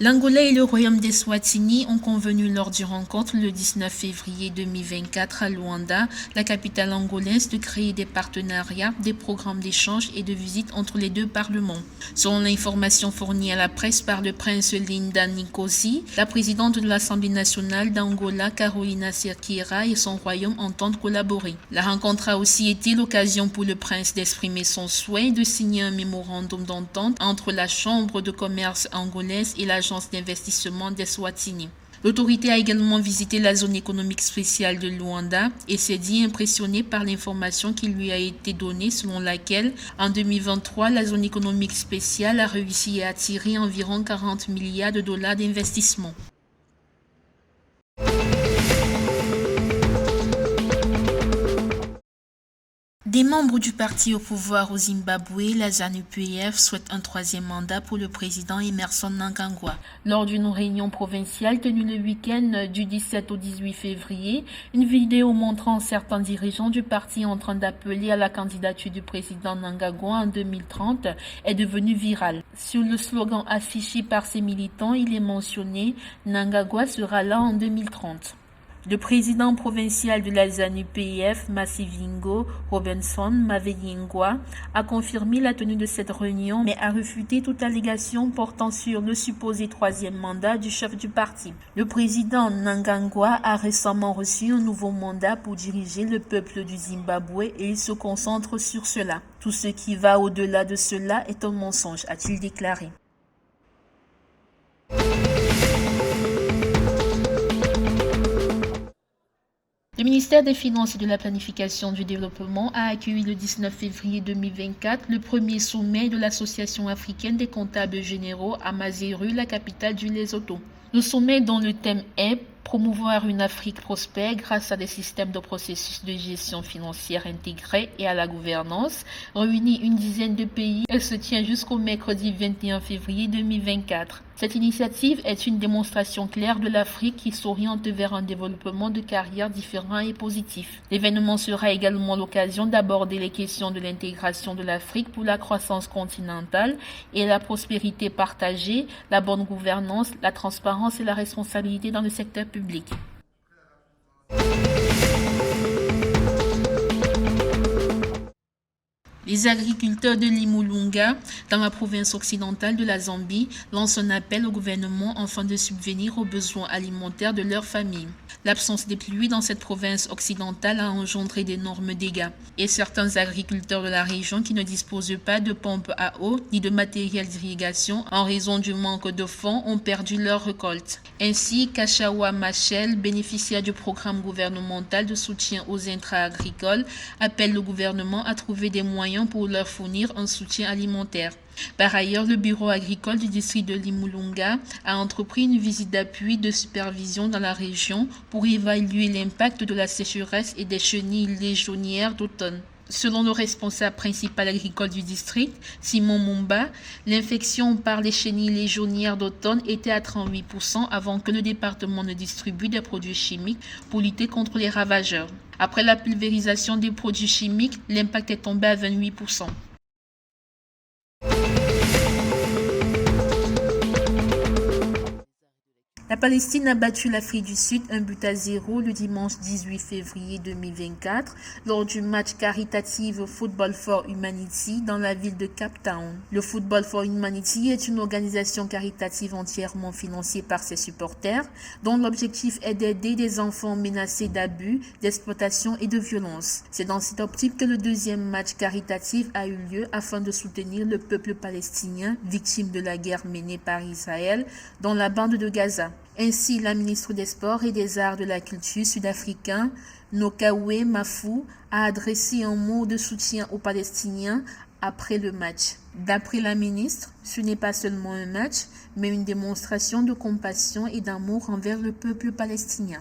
L'Angola et le Royaume d'Eswatini ont convenu lors d'une rencontre le 19 février 2024 à Luanda, la capitale angolaise, de créer des partenariats, des programmes d'échange et de visite entre les deux parlements. Selon l'information fournie à la presse par le prince Linda Nkosi, la présidente de l'Assemblée nationale d'Angola, Carolina Cerqueira, et son royaume entendent collaborer. La rencontre a aussi été l'occasion pour le prince d'exprimer son souhait de signer un mémorandum d'entente entre la Chambre de commerce angolaise et l'Agence d'investissement d'Eswatini. L'autorité a également visité la zone économique spéciale de Luanda et s'est dit impressionnée par l'information qui lui a été donnée selon laquelle, en 2023, la zone économique spéciale a réussi à attirer environ 40 milliards de dollars d'investissement. Des membres du parti au pouvoir au Zimbabwe, la ZANU-PF, souhaitent un troisième mandat pour le président Emmerson Mnangagwa. Lors d'une réunion provinciale tenue le week-end du 17 au 18 février, une vidéo montrant certains dirigeants du parti en train d'appeler à la candidature du président Mnangagwa en 2030 est devenue virale. Sur le slogan affiché par ses militants, il est mentionné « Mnangagwa sera là en 2030 ». Le président provincial de la ZANU-PF, Massivingo Robinson Maveyingwa, a confirmé la tenue de cette réunion, mais a refuté toute allégation portant sur le supposé troisième mandat du chef du parti. Le président Mnangagwa a récemment reçu un nouveau mandat pour diriger le peuple du Zimbabwe et il se concentre sur cela. Tout ce qui va au-delà de cela est un mensonge, a-t-il déclaré. Le ministère des Finances et de la Planification du Développement a accueilli le 19 février 2024 le premier sommet de l'Association africaine des comptables généraux à Maseru, la capitale du Lesotho. Le sommet, dont le thème est promouvoir une Afrique prospère grâce à des systèmes de processus de gestion financière intégrés et à la gouvernance, réunit une dizaine de pays et se tient jusqu'au mercredi 21 février 2024. Cette initiative est une démonstration claire de l'Afrique qui s'oriente vers un développement de carrière différent et positif. L'événement sera également l'occasion d'aborder les questions de l'intégration de l'Afrique pour la croissance continentale et la prospérité partagée, la bonne gouvernance, la transparence et la responsabilité dans le secteur public. Les agriculteurs de Limulunga, dans la province occidentale de la Zambie, lancent un appel au gouvernement afin de subvenir aux besoins alimentaires de leur famille. L'absence des pluies dans cette province occidentale a engendré d'énormes dégâts et certains agriculteurs de la région qui ne disposent pas de pompes à eau ni de matériel d'irrigation en raison du manque de fonds ont perdu leur récolte. Ainsi, Kashawa Machel, bénéficiaire du programme gouvernemental de soutien aux intrants agricoles, appelle le gouvernement à trouver des moyens pour leur fournir un soutien alimentaire. Par ailleurs, le bureau agricole du district de Limulunga a entrepris une visite d'appui de supervision dans la région pour évaluer l'impact de la sécheresse et des chenilles légionnaires d'automne. Selon le responsable principal agricole du district, Simon Mumba, l'infection par les chenilles légionnaires d'automne était à 38% avant que le département ne distribue des produits chimiques pour lutter contre les ravageurs. Après la pulvérisation des produits chimiques, l'impact est tombé à 28%. La Palestine a battu l'Afrique du Sud 1-0 le dimanche 18 février 2024 lors du match caritatif Football for Humanity dans la ville de Cape Town. Le Football for Humanity est une organisation caritative entièrement financée par ses supporters dont l'objectif est d'aider des enfants menacés d'abus, d'exploitation et de violence. C'est dans cette optique que le deuxième match caritatif a eu lieu afin de soutenir le peuple palestinien victime de la guerre menée par Israël dans la bande de Gaza. Ainsi, la ministre des Sports et des Arts de la Culture sud-africain, Nokawe Mafou, a adressé un mot de soutien aux Palestiniens après le match. D'après la ministre, ce n'est pas seulement un match, mais une démonstration de compassion et d'amour envers le peuple palestinien.